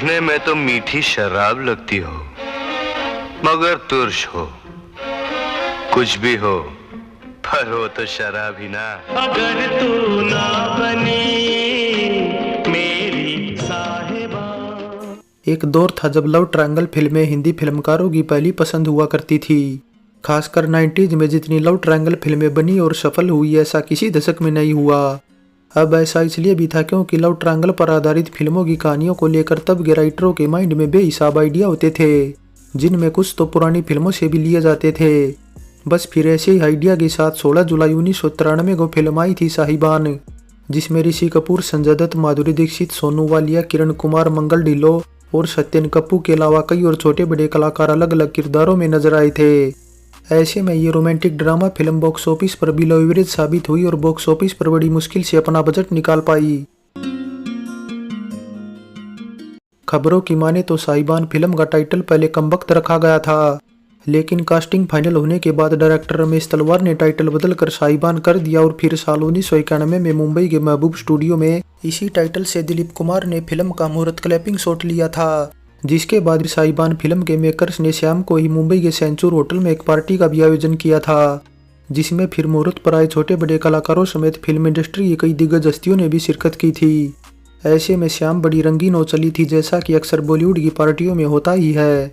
देखने में तो मीठी शराब लगती हो, मगर तुर्श हो। कुछ भी हो, पर हो तो शराब ही ना। अगर तू ना बनी मेरी साहिबा। एक दौर था जब लव ट्रायंगल फिल्में हिंदी फिल्मकारों की पहली पसंद हुआ करती थी। खासकर 90s में जितनी लव ट्रायंगल फिल्में बनी और सफल हुई, ऐसा किसी दशक में नहीं हुआ। अब ऐसा इसलिए भी था क्योंकि लव ट्रायंगल पर आधारित फिल्मों की कहानियों को लेकर तब के राइटरों के माइंड में बेहिसाब आइडिया होते थे, जिनमें कुछ तो पुरानी फिल्मों से भी लिए जाते थे। बस फिर ऐसे ही आइडिया के साथ 16 जुलाई 1993 को फिल्म आई थी साहिबान, जिसमें ऋषि कपूर, संजय दत्त, माधुरी दीक्षित, सोनू वालिया, किरण कुमार, मंगल ढिल्लों और सत्यन कप्पू के अलावा कई और छोटे बड़े कलाकार अलग अलग किरदारों में नजर आए थे। ऐसे में ये romantic drama film box office पर बिलो एवरेज साबित हुई और बॉक्स ऑफिस पर बड़ी मुश्किल से अपना बजट निकाल पाई। खबरों की माने तो साहिबान फिल्म का टाइटल पहले कमबख्त रखा गया था, लेकिन कास्टिंग फाइनल होने के बाद डायरेक्टर रमेश तलवार ने टाइटल बदलकर साहिबान कर दिया और फिर साल 1991 में मुंबई के महबूब स्टूडियो में इसी टाइटल से दिलीप कुमार ने फिल्म का मुहूर्त क्लैपिंग शॉट लिया था। जिसके बाद साहिबान फिल्म के मेकर्स ने शाम को ही मुंबई के सेंचुर होटल में एक पार्टी का भी आयोजन किया था, जिसमें फिर मुहूर्त पर आए छोटे बड़े कलाकारों समेत फिल्म इंडस्ट्री की कई दिग्गज हस्तियों ने भी शिरकत की थी। ऐसे में शाम बड़ी रंगीन हो चली थी, जैसा कि अक्सर बॉलीवुड की पार्टियों में होता ही है।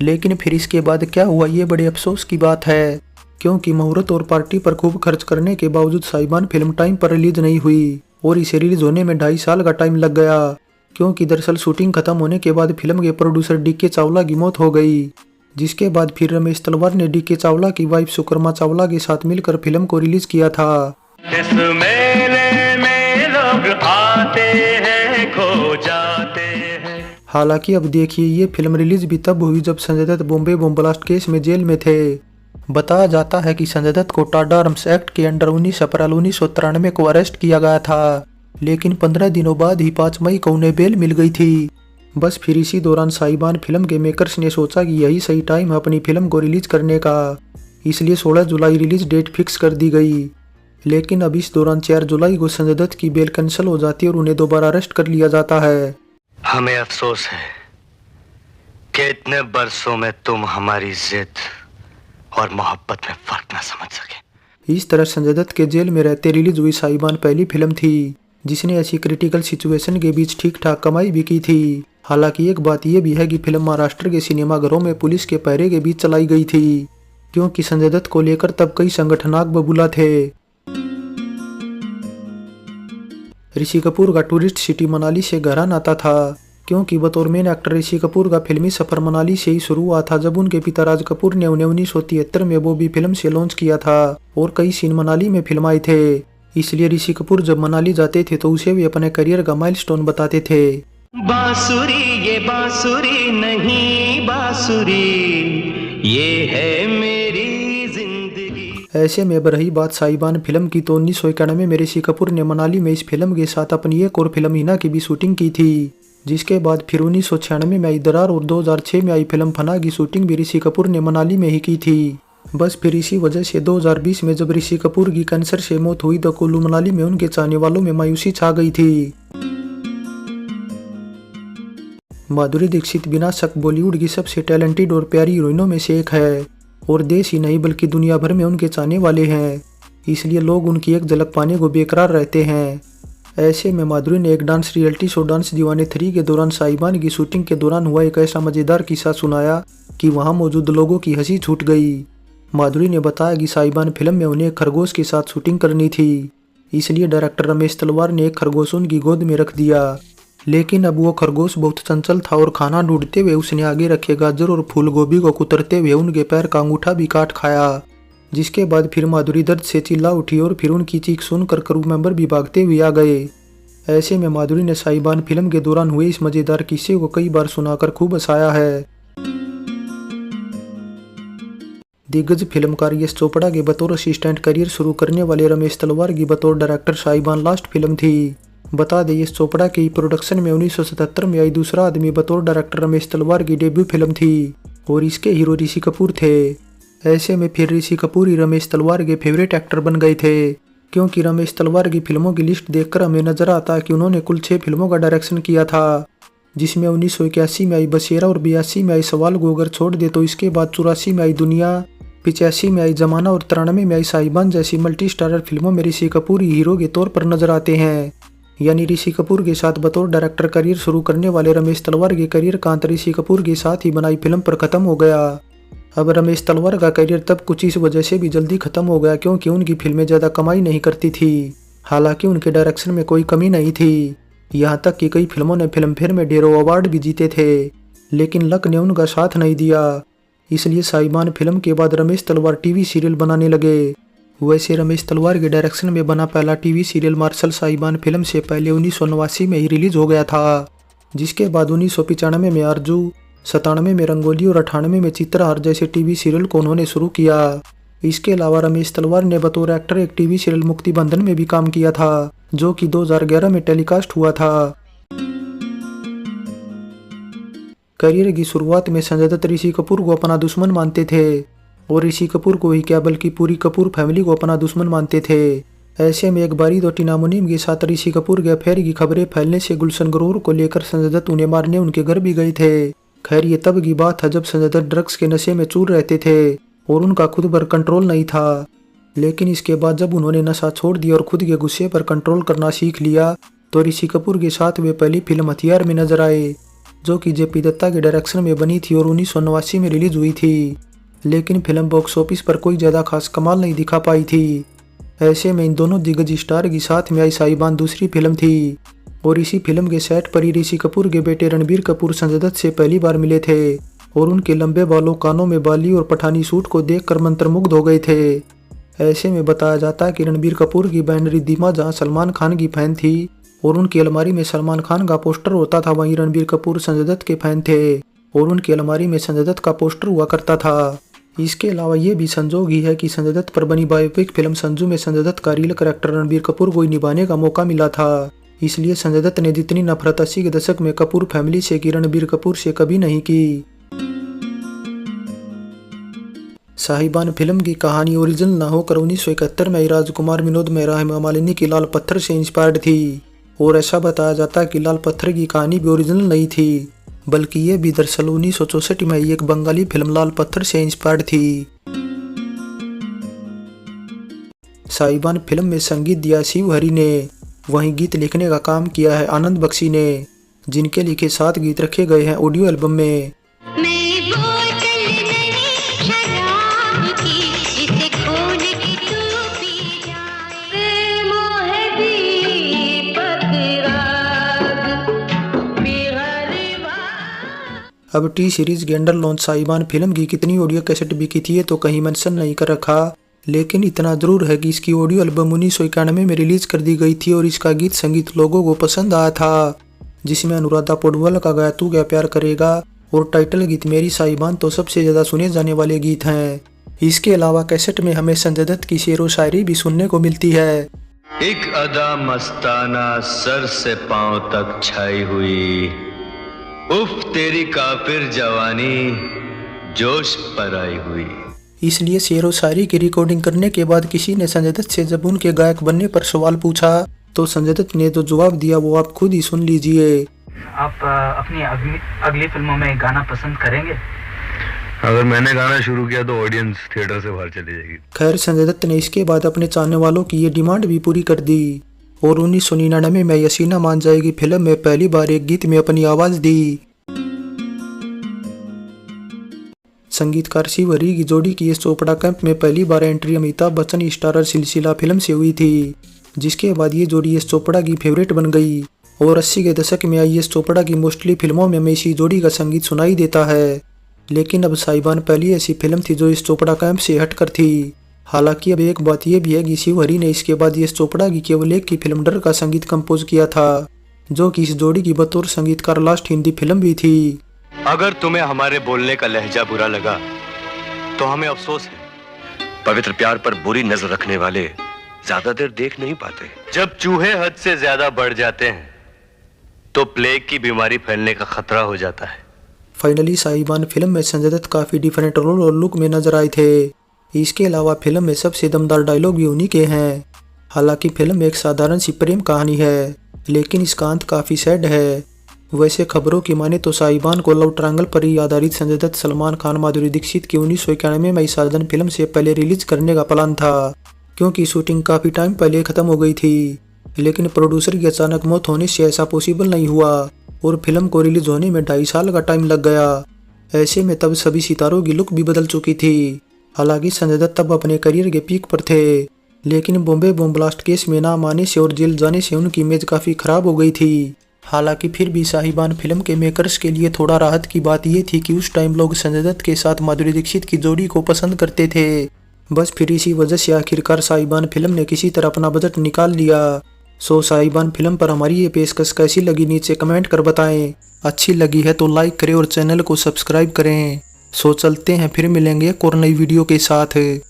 लेकिन फिर इसके बाद क्या हुआ, ये बड़े अफसोस की बात है, क्योंकि मुहूर्त और पार्टी पर खूब खर्च करने के बावजूद साहिबान फिल्म टाइम पर रिलीज नहीं हुई और इसे रिलीज होने में 2.5 साल का टाइम लग गया, क्योंकि दरअसल शूटिंग खत्म होने के बाद फिल्म के प्रोड्यूसर डी.के. चावला की मौत हो गई। जिसके बाद फिर रमेश तलवार ने डी.के. चावला की वाइफ सुकर्मा चावला के साथ मिलकर फिल्म को रिलीज किया था। इस मेले में लोग आते हैं, खो जाते हैं। हालांकि अब देखिए, ये फिल्म रिलीज भी तब हुई जब Sanjay Dutt Bombay bomb blast case में जेल में थे। बताया जाता है कि संजय दत्त को टाडा आर्म्स एक्ट के अंडर 19 अप्रैल 1993 को अरेस्ट किया गया था, लेकिन 15 दिनों बाद ही 5 मई को उन्हें बेल मिल गई थी। बस फिर इसी दौरान साहिबान फिल्म के मेकर्स ने सोचा कि यही सही टाइम है अपनी फिल्म को रिलीज करने का, इसलिए 16 जुलाई रिलीज डेट फिक्स कर दी गई। लेकिन अब इस दौरान 4 जुलाई को संजय दत्त की बेल कैंसिल हो जाती है और उन्हें दोबारा अरेस्ट कर लिया जाता है। हमें अफसोस है कि इतने बरसों में तुम हमारी जिद और मोहब्बत में फर्क न समझ सके। इस तरह संजय दत्त के जेल में रहते रिलीज हुई साहिबान पहली फिल्म थी, जिसने ऐसी क्रिटिकल सिचुएशन के बीच ठीक ठाक कमाई भी की थी। हालांकि एक बात यह भी है कि फिल्म महाराष्ट्र के सिनेमाघरों में पुलिस के पहरे के बीच चलाई गई थी, क्योंकि संजय दत्त को लेकर तब कई संगठनात्मक बबूला थे। ऋषि कपूर का टूरिस्ट सिटी मनाली से गहरा नाता था, क्योंकि बतौर मेन एक्टर ऋषि कपूर का फिल्मी सफर मनाली से ही शुरू हुआ था, जब उनके पिता राज कपूर ने उन्हें 1973 में बॉबी फिल्म से लॉन्च किया था और कई सीन मनाली में फिल्माए थे। इसलिए ऋषि कपूर जब मनाली जाते थे तो उसे भी अपने करियर का माइलस्टोन बताते थे। बांसुरी ये बांसुरी नहीं बांसुरी, ये है मेरी जिंदगी। ऐसे में रही बात साहिबान फिल्म की, तो 1991 में ऋषि कपूर ने मनाली में इस फिल्म के साथ अपनी एक और फिल्म हिना की भी शूटिंग की थी। जिसके बाद फिर 1996 में आई दरार और 2006 में आई फिल्म फना की शूटिंग भी ऋषि कपूर ने मनाली में ही की थी। बस फिर इसी वजह से 2020 में जब ऋषि कपूर की कैंसर से मौत हुई तो कुल्लू मनाली में उनके चाहने वालों में मायूसी छा गई थी। माधुरी दीक्षित बिना शक बॉलीवुड की सबसे टैलेंटेड और प्यारी हीरोइनों में से एक है और देश ही नहीं बल्कि दुनिया भर में उनके चाहने वाले हैं, इसलिए लोग उनकी एक झलक पाने को बेकरार रहते हैं। ऐसे में माधुरी ने एक डांस रियलिटी शो डांस दीवाने 3 के दौरान साहिबान की शूटिंग के दौरान हुआ एक ऐसा मजेदार किस्सा सुनाया कि वहां मौजूद लोगों की हंसी छूट गई। माधुरी ने बताया कि साहिबान फिल्म में उन्हें एक खरगोश के साथ शूटिंग करनी थी, इसलिए डायरेक्टर रमेश तलवार ने एक खरगोश उनकी गोद में रख दिया। लेकिन अब वो खरगोश बहुत चंचल था और खाना ढूंढते हुए उसने आगे रखे गाजर और फूल गोभी को कुतरते हुए उनके पैर का अंगूठा भी काट खाया। जिसके बाद फिर माधुरी दर्द से चिल्ला उठी और फिर उनकी चीख सुनकर क्रू मेंबर भी भागते हुए आ गए। ऐसे में माधुरी ने साहिबान फिल्म के दौरान हुए इस मजेदार किस्से को कई बार सुनाकर खूब हंसाया है। दिग्गज फिल्मकार यश चोपड़ा के बतौर असिस्टेंट करियर शुरू करने वाले रमेश तलवार की बतौर डायरेक्टर साहिबान लास्ट फिल्म थी। बता दें, यश चोपड़ा की प्रोडक्शन में 1977 में आई दूसरा आदमी बतौर डायरेक्टर रमेश तलवार की डेब्यू फिल्म थी और इसके हीरो ऋषि कपूर थे। ऐसे में फिर ऋषि कपूर ही रमेश तलवार के फेवरेट एक्टर बन गए थे, क्योंकि रमेश तलवार की फिल्मों की लिस्ट देखकर हमें नजर आता है कि उन्होंने कुल 6 फिल्मों का डायरेक्शन किया था, जिसमें 1981 में आई बसेरा और 82 में आई सवाल को अगर छोड़ दे तो इसके बाद 84 में आई दुनिया, 85 में आई जमाना और 93 में आई साहिबान जैसी मल्टी स्टारर फिल्मों में ऋषि कपूर हीरो के तौर पर नजर आते हैं। यानी ऋषि कपूर के साथ बतौर डायरेक्टर करियर शुरू करने वाले रमेश तलवार के करियर का अंत ऋषि कपूर के साथ ही बनाई फिल्म पर खत्म हो गया। अब रमेश तलवार का करियर तब कुछ इस वजह से भी जल्दी खत्म हो गया क्योंकि उनकी फिल्में ज़्यादा कमाई नहीं करती थी। हालांकि उनके डायरेक्शन में कोई कमी नहीं थी, यहाँ तक कि कई फिल्मों ने फिल्म फेयर में ढेरों अवार्ड भी जीते थे, लेकिन लक ने उनका साथ नहीं दिया। इसलिए साहिबान फिल्म के बाद रमेश तलवार टीवी सीरियल बनाने लगे। वैसे रमेश तलवार के डायरेक्शन में बना पहला टीवी सीरियल मार्शल साहिबान फिल्म से पहले 1989 में ही रिलीज हो गया था, जिसके बाद 1995 में आरजू, 97 में रंगोली और 98 में चित्रहार जैसे टीवी सीरियल को उन्होंने शुरू किया। इसके अलावा रमेश तलवार ने बतौर एक्टर एक टीवी सीरियल मुक्ति बंधन में भी काम किया था, जो कि 2011 में टेलीकास्ट हुआ था। करियर की शुरुआत में संजय दत्त ऋषि कपूर को अपना दुश्मन मानते थे और ऋषि कपूर को ही क्या बल्कि पूरी कपूर फैमिली को अपना दुश्मन मानते थे। ऐसे में एक बारी तो टीना मुनीम के साथ ऋषि कपूर के अफेयर की खबरें फैलने से गुलशन ग्रोवर को लेकर संजय दत्त उन्हें मारने उनके घर भी गए थे। खैर ये तब की बात है जब संजय दत्त ड्रग्स के नशे में चूर रहते थे और उनका खुद पर कंट्रोल नहीं था। लेकिन इसके बाद जब उन्होंने नशा छोड़ दिया और खुद के गुस्से पर कंट्रोल करना सीख लिया तो ऋषि कपूर के साथ वे पहली फिल्म हथियार में नजर आए, जो कि जेपी दत्ता के डायरेक्शन में बनी थी और 1989 में रिलीज हुई थी। लेकिन फिल्म बॉक्स ऑफिस पर कोई ज़्यादा खास कमाल नहीं दिखा पाई थी। ऐसे में इन दोनों दिग्गज स्टार की साथ में आई साहिबान दूसरी फिल्म थी और इसी फिल्म के सेट पर ही ऋषि कपूर के बेटे रणबीर कपूर संजय दत्त से पहली बार मिले थे और उनके लंबे बालों, कानों में बाली और पठानी सूट को देखकर मंत्रमुग्ध हो गए थे। ऐसे में बताया जाता है कि रणबीर कपूर की बहन रिद्धिमा जहां सलमान खान की फैन थी और उनकी अलमारी में सलमान खान का पोस्टर होता था, वहीं रणबीर कपूर संजय दत्त के फैन थे और उनकी अलमारी में संजय दत्त का पोस्टर हुआ करता था। इसके अलावा ये भी संजोग ही है कि संजय दत्त पर बनी बायोपिक फिल्म संजू में संजय दत्त का रियल कैरेक्टर रणबीर कपूर को ही निभाने का मौका मिला था। इसलिए संजय दत्त ने जितनी नफरत 80 के दशक में कपूर फैमिली से की रणबीर कपूर से कभी नहीं की। साहिबान फिल्म की कहानी ओरिजिनल न होकर 1971 में राजकुमार विनोद मेहरा हेमा मालिनी की लाल पत्थर से इंस्पायर्ड थी और ऐसा बताया जाता है कि लाल पत्थर की कहानी भी ओरिजिनल नहीं थी, बल्कि ये भी दरअसल 1964 में एक बंगाली फिल्म लाल पत्थर से इंस्पायर्ड थी। साहिबान फिल्म में संगीत दिया शिव हरि ने, वहीं गीत लिखने का काम किया है आनंद बख्शी ने, जिनके लिखे 7 गीत रखे गए हैं ऑडियो एल्बम में। अब टी सीरीज के अंडर लॉन्च साहिबान फिल्म की कितनी ऑडियो कैसेट बिकी थी तो कहीं मेंशन नहीं कर रखा, लेकिन इतना जरूर है कि इसकी ऑडियो एल्बम 1991 में रिलीज कर दी गई थी और इसका गीत संगीत लोगों को पसंद आया था, जिसमें अनुराधा पौडवाल का गाया तू क्या प्यार करेगा और टाइटल गीत मेरी साहिबान तो सबसे ज्यादा सुने जाने वाले गीत हैं। इसके अलावा कैसेट में हमें संजय दत्त की शेर व शायरी भी सुनने को मिलती है। एक अदा मस्ताना सर से पांव तक छाई हुई, उफ तेरी काफिर जवानी जोश पर आई हुई। इसलिए शेर व शायरी की रिकॉर्डिंग करने के बाद किसी ने संजय दत्त से जब उनके गायक बनने पर सवाल पूछा तो संजय दत्त ने जो जवाब दिया वो आप खुद ही सुन लीजिए। आप अपनी अगली फिल्मों में गाना पसंद करेंगे? अगर मैंने गाना शुरू किया तो ऑडियंस थिएटर से बाहर चली जाएगी। खैर संजय दत्त ने इसके बाद अपने चाहने वालों की ये डिमांड भी पूरी कर दी और 1999 में यसीना मान जाएगी फिल्म में पहली बार एक गीत में अपनी आवाज दी। संगीतकार शिव हरि की जोड़ी की इस चोपड़ा कैंप में पहली बार एंट्री अमिताभ बच्चन स्टारर सिलसिला फिल्म से हुई थी, जिसके बाद ये जोड़ी एस चोपड़ा की फेवरेट बन गई और 80 के दशक में आई एस चोपड़ा की मोस्टली फिल्मों में हमें इसी जोड़ी का संगीत सुनाई देता है। लेकिन अब साहिबान पहली ऐसी फिल्म थी जो इस चोपड़ा कैंप से हटकर थी। हालांकि अब एक बात यह भी है कि शिव हरि ने इसके बाद एस चोपड़ा की केवल एक की फिल्म डर का संगीत कंपोज किया था, जो कि इस जोड़ी की बतौर संगीतकार लास्ट हिंदी फिल्म भी थी। अगर तुम्हें हमारे बोलने का लहजा बुरा लगा तो हमें अफसोस है। पवित्र प्यार पर बुरी नजर रखने वाले ज्यादा देर देख नहीं पाते। जब चूहे हद से ज्यादा बढ़ जाते हैं तो प्लेग की बीमारी फैलने का खतरा हो जाता है। फाइनली साहिबान फिल्म में संजय दत्त काफी डिफरेंट रोल और लुक में नजर आए थे। इसके अलावा फिल्म में सबसे दमदार डायलॉग भी उन्हीं के हैं। हालांकि फिल्म एक साधारण सी प्रेम कहानी है, लेकिन इसका अंत काफी सैड है। वैसे खबरों की माने तो साहिबान को लव ट्रायंगल पर ही आधारित संजय दत्त, सलमान खान, माधुरी दीक्षित की 1991 में साजन फिल्म से पहले रिलीज करने का प्लान था, क्योंकि शूटिंग काफी टाइम पहले खत्म हो गई थी। लेकिन प्रोड्यूसर की अचानक मौत होने से ऐसा पॉसिबल नहीं हुआ और फिल्म को रिलीज होने में 2.5 साल का टाइम लग गया। ऐसे में तब सभी सितारों की लुक भी बदल चुकी थी। हालांकि संजय दत्त तब अपने करियर के पीक पर थे, लेकिन बॉम्बे बम ब्लास्ट केस में नाम आने से और जेल जाने से उनकी इमेज काफी खराब हो गई थी। हालांकि फिर भी साहिबान फिल्म के मेकर्स के लिए थोड़ा राहत की बात ये थी कि उस टाइम लोग संजय दत्त के साथ माधुरी दीक्षित की जोड़ी को पसंद करते थे। बस फिर इसी वजह से आखिरकार साहिबान फिल्म ने किसी तरह अपना बजट निकाल लिया। सो साहिबान फिल्म पर हमारी ये पेशकश कैसी लगी नीचे कमेंट कर बताएं। अच्छी लगी है तो लाइक करें और चैनल को सब्सक्राइब करें। सो चलते हैं, फिर मिलेंगे एक और नई वीडियो के साथ।